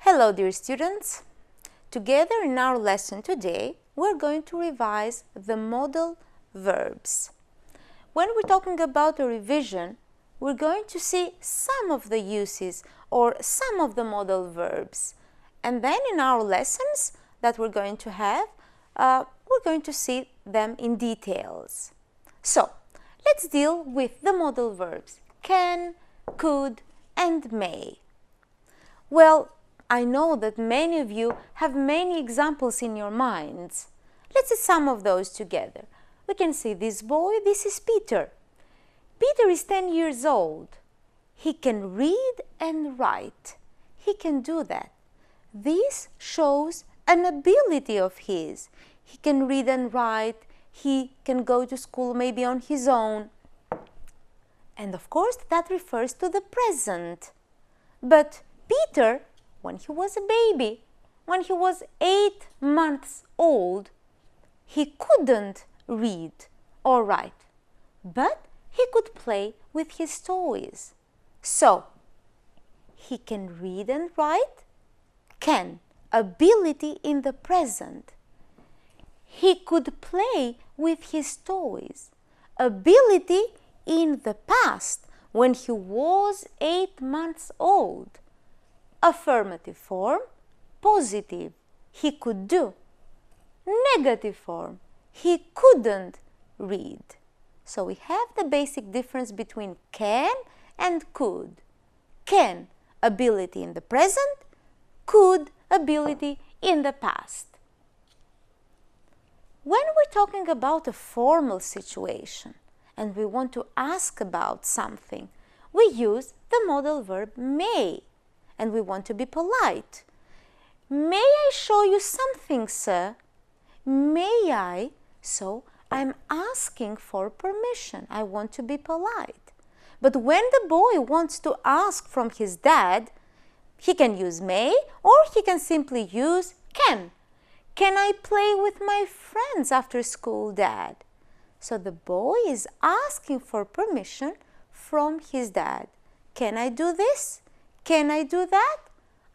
Hello dear students! Together in our lesson today, we're going to revise the modal verbs. When we're talking about a revision, we're going to see some of the uses or some of the modal verbs. And then in our lessons that we're going to have, we're going to see them in details. So, let's deal with the modal verbs can, could, and may. Well, I know that many of you have many examples in your minds. Let's see some of those together. We can see this boy, this is Peter. Peter is 10 years old. He can read and write. He can do that. This shows an ability of his. He can read and write. He can go to school maybe on his own. And of course, that refers to the present. But Peter, when he was a baby, when he was 8 months old, he couldn't read or write, but he could play with his toys. So, he can read and write, can, ability in the present. He could play with his toys, ability in the past, when he was 8 months old. Affirmative form, positive, he could do. Negative form, he couldn't read. So we have the basic difference between can and could. Can, ability in the present, could, ability in the past. When we're talking about a formal situation and we want to ask about something, we use the modal verb may. And we want to be polite. May I show you something, sir? May I? So I'm asking for permission. I want to be polite. But when the boy wants to ask from his dad, he can use may or he can simply use can. Can I play with my friends after school, Dad? So the boy is asking for permission from his dad. Can I do this? Can I do that?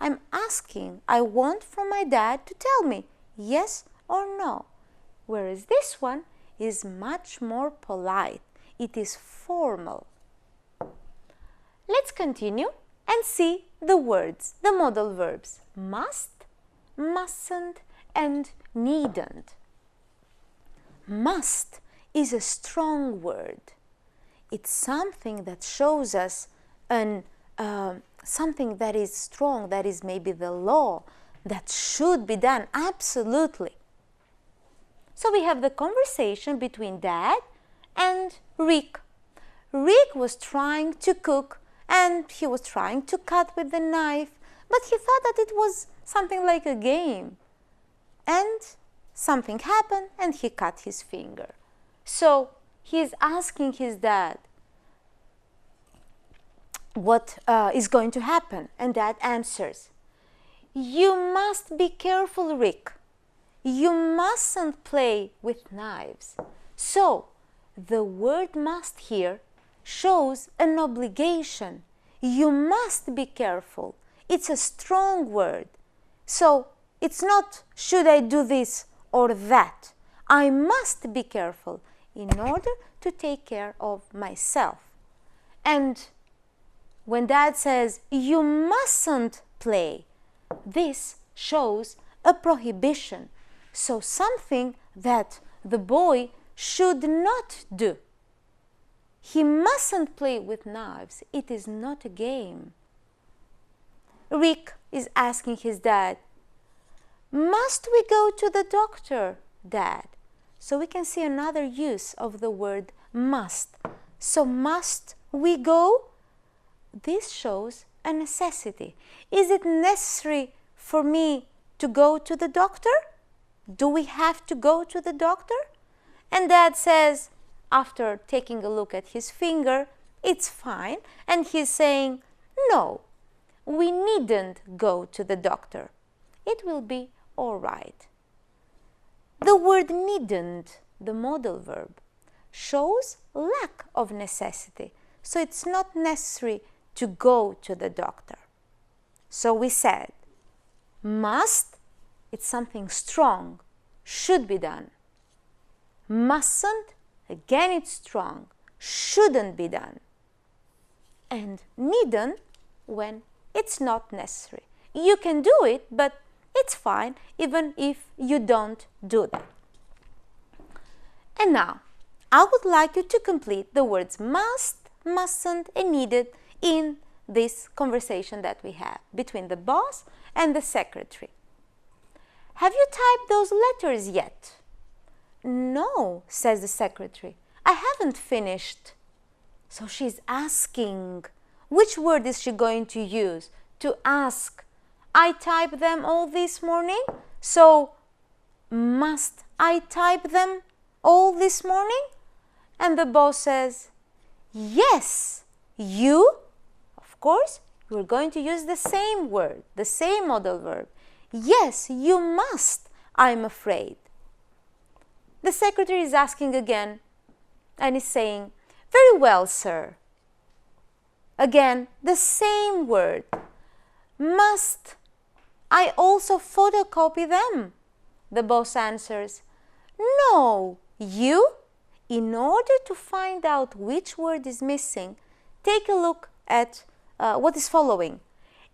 I'm asking. I want from my dad to tell me yes or no. Whereas this one is much more polite. It is formal. Let's continue and see the words, the modal verbs must, mustn't, and needn't. Must is a strong word. It's something that shows us something that is strong, that is maybe the law, that should be done, absolutely. So we have the conversation between Dad and Rick. Rick was trying to cook and he was trying to cut with the knife, but he thought that it was something like a game. And something happened and he cut his finger. So he is asking his dad, what is going to happen? And Dad answers, you must be careful, Rick. You mustn't play with knives. So the word must here shows an obligation. You must be careful. It's a strong word. So it's not should I do this or that. I must be careful in order to take care of myself. And when Dad says, you mustn't play, this shows a prohibition. So something that the boy should not do. He mustn't play with knives. It is not a game. Rick is asking his dad, must we go to the doctor, Dad? So we can see another use of the word must. So must we go? This shows a necessity. Is it necessary for me to go to the doctor? Do we have to go to the doctor? And Dad says, after taking a look at his finger, it's fine. And he's saying, no, we needn't go to the doctor. It will be all right. The word needn't, the modal verb, shows lack of necessity. So it's not necessary to go to the doctor. So we said, Must, it's something strong, should be done. Mustn't, again it's strong, shouldn't be done. And needn't, when it's not necessary. You can do it, but it's fine even if you don't do that. And now, I would like you to complete the words must, mustn't, and needed in this conversation that we have between the boss and the secretary. Have you typed those letters yet? No, says the secretary. I haven't finished. So she's asking, which word is she going to use to ask? I typed them all this morning, so must I type them all this morning? And the boss says, yes, you, of course, you're going to use the same word, the same modal verb. Yes, you must, I'm afraid. The secretary is asking again and is saying, very well, sir. Again, the same word. Must I also photocopy them? The boss answers, no, you. In order to find out which word is missing, take a look at what is following.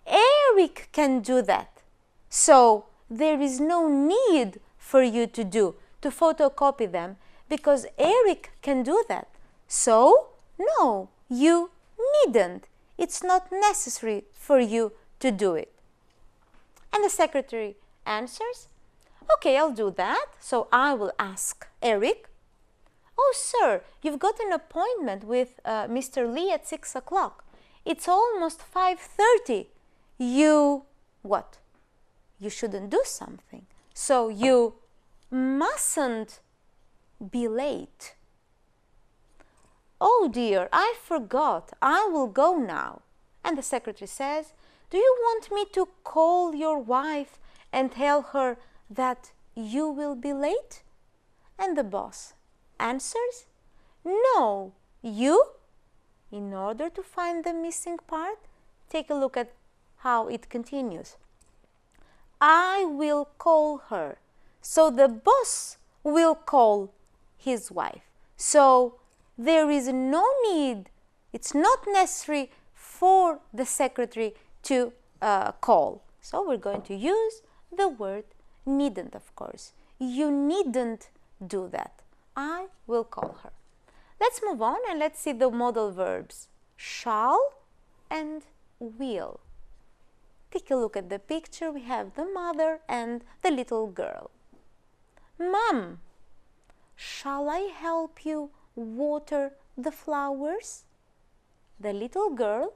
Eric can do that. So there is no need for you to photocopy them, because Eric can do that. So, no, you needn't. It's not necessary for you to do it. And the secretary answers, okay, I'll do that. So I will ask Eric, oh, sir, you've got an appointment with Mr. Lee at 6 o'clock. It's almost 5:30. You, what? You shouldn't do something. So you mustn't be late. Oh dear, I forgot. I will go now. And the secretary says, do you want me to call your wife and tell her that you will be late? And the boss answers, no, you. In order to find the missing part, take a look at how it continues. I will call her. So the boss will call his wife. So there is no need, it's not necessary for the secretary to call. So we're going to use the word needn't, of course. You needn't do that. I will call her. Let's move on and let's see the modal verbs shall and will. Take a look at the picture. We have the mother and the little girl. Mom, shall I help you water the flowers? The little girl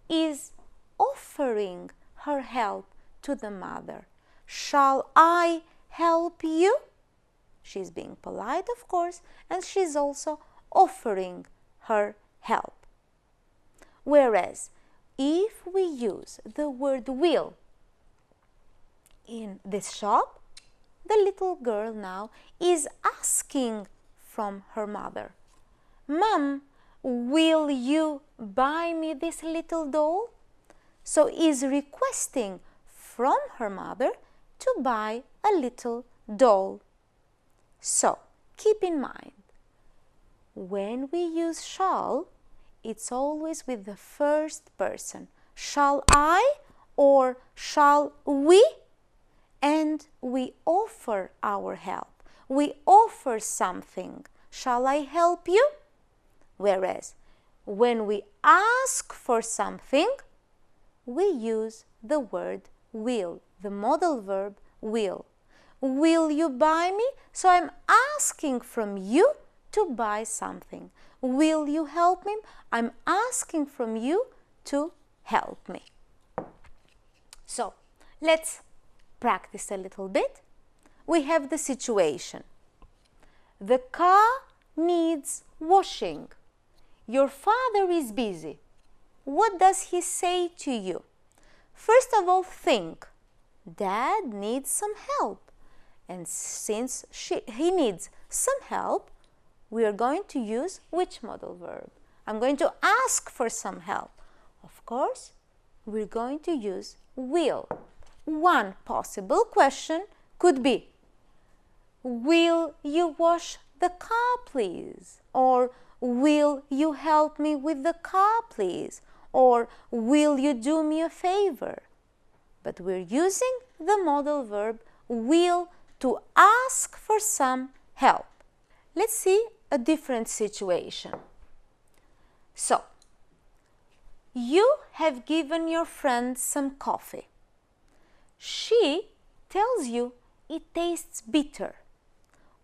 is offering her help to the mother. Shall I help you? She's being polite, of course, and she's also offering her help. Whereas, if we use the word will in this shop, the little girl now is asking from her mother, Mom, will you buy me this little doll? So is requesting from her mother to buy a little doll. So keep in mind, when we use shall, it's always with the first person. Shall I or shall we? And we offer our help. We offer something. Shall I help you? Whereas when we ask for something, we use the word will, the modal verb will. Will you buy me? So I'm asking from you to buy something. Will you help me? I'm asking from you to help me. So let's practice a little bit. We have the situation. The car needs washing. Your father is busy. What does he say to you? First of all, think, Dad needs some help. And since he needs some help, we are going to use which modal verb? I'm going to ask for some help. Of course, we're going to use will. one possible question could be, will you wash the car, please? Or will you help me with the car, please? Or will you do me a favor? But we're using the modal verb will to ask for some help. Let's see a different situation. So, you have given your friend some coffee. She tells you it tastes bitter.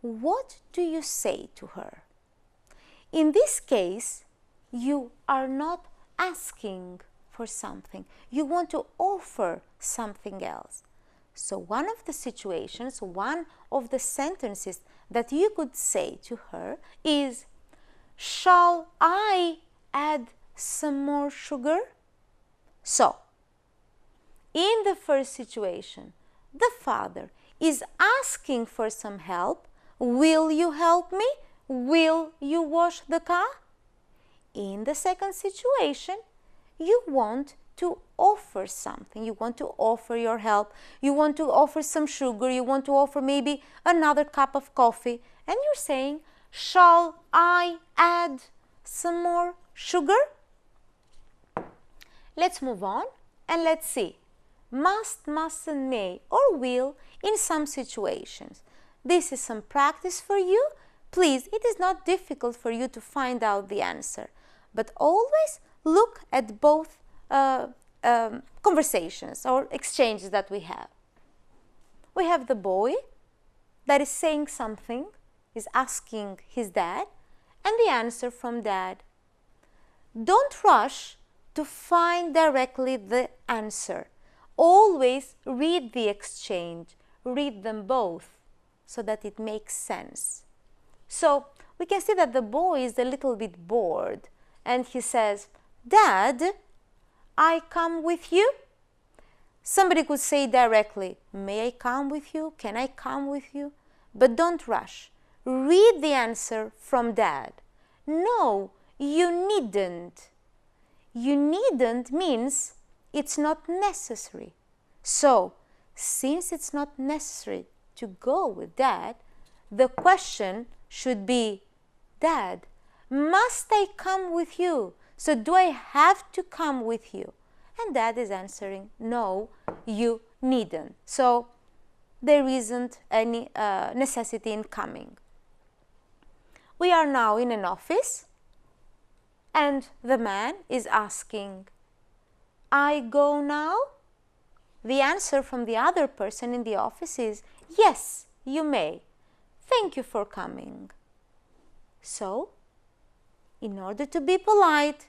What do you say to her? In this case, you are not asking for something. You want to offer something else. So one of the situations, one of the sentences that you could say to her is, shall I add some more sugar? So, in the first situation, the father is asking for some help. Will you help me? Will you wash the car? In the second situation, you want to offer something. You want to offer your help. You want to offer some sugar. You want to offer maybe another cup of coffee. And you're saying, shall I add some more sugar? Let's move on and let's see. Must, mustn't, may, or will in some situations. This is some practice for you. Please, it is not difficult for you to find out the answer, but always look at both conversations or exchanges that we have. We have the boy that is saying something, is asking his dad, and the answer from dad. Don't rush to find directly the answer. Always read the exchange, read them both, so that it makes sense. So we can see that the boy is a little bit bored, and he says, Dad, I come with you? Somebody could say directly, may I come with you? Can I come with you? But don't rush. Read the answer from Dad. No, you needn't. You needn't means it's not necessary. So, since it's not necessary to go with Dad, the question should be, Dad, must I come with you? So do I have to come with you? And Dad is answering, no, you needn't. So there isn't any necessity in coming. We are now in an office, and the man is asking, I go now? The answer from the other person in the office is, yes, you may. Thank you for coming. So, in order to be polite,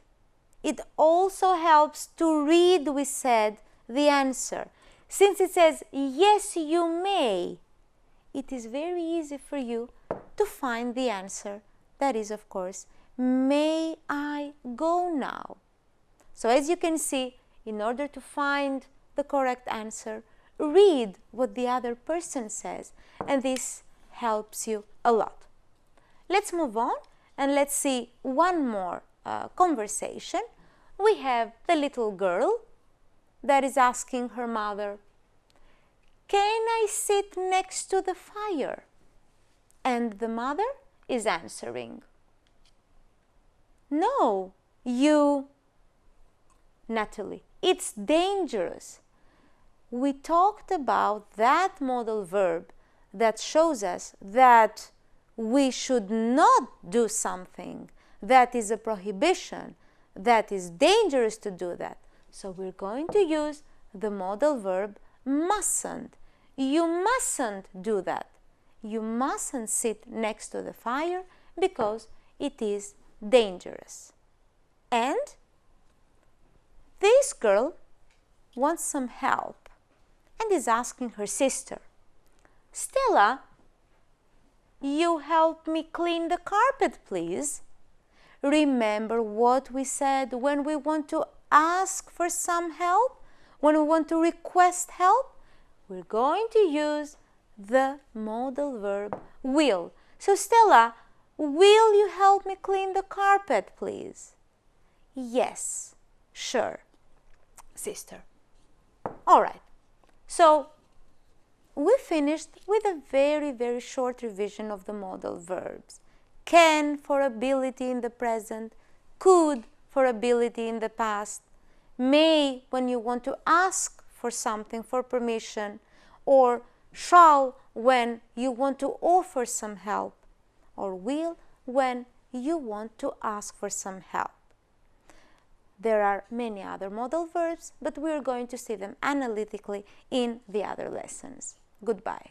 it also helps to read, we said, the answer. Since it says, yes, you may, it is very easy for you to find the answer. That is, of course, may I go now? So as you can see, in order to find the correct answer, read what the other person says, and this helps you a lot. Let's move on and let's see one more conversation. We have the little girl that is asking her mother, can I sit next to the fire? And the mother is answering, no, you, Natalie, it's dangerous. We talked about that modal verb that shows us that we should not do something that is a prohibition, that is dangerous to do that. So we're going to use the modal verb mustn't. You mustn't do that. You mustn't sit next to the fire because it is dangerous. And this girl wants some help and is asking her sister, Stella, you help me clean the carpet, please. Remember what we said when we want to ask for some help, when we want to request help? We're going to use the modal verb will. So Stella, will you help me clean the carpet, please? Yes, sure, sister. All right. So we finished with a very short revision of the modal verbs. Can for ability in the present, could for ability in the past, may when you want to ask for something, for permission, or shall when you want to offer some help, or will when you want to ask for some help. There are many other modal verbs, but we are going to see them analytically in the other lessons. Goodbye.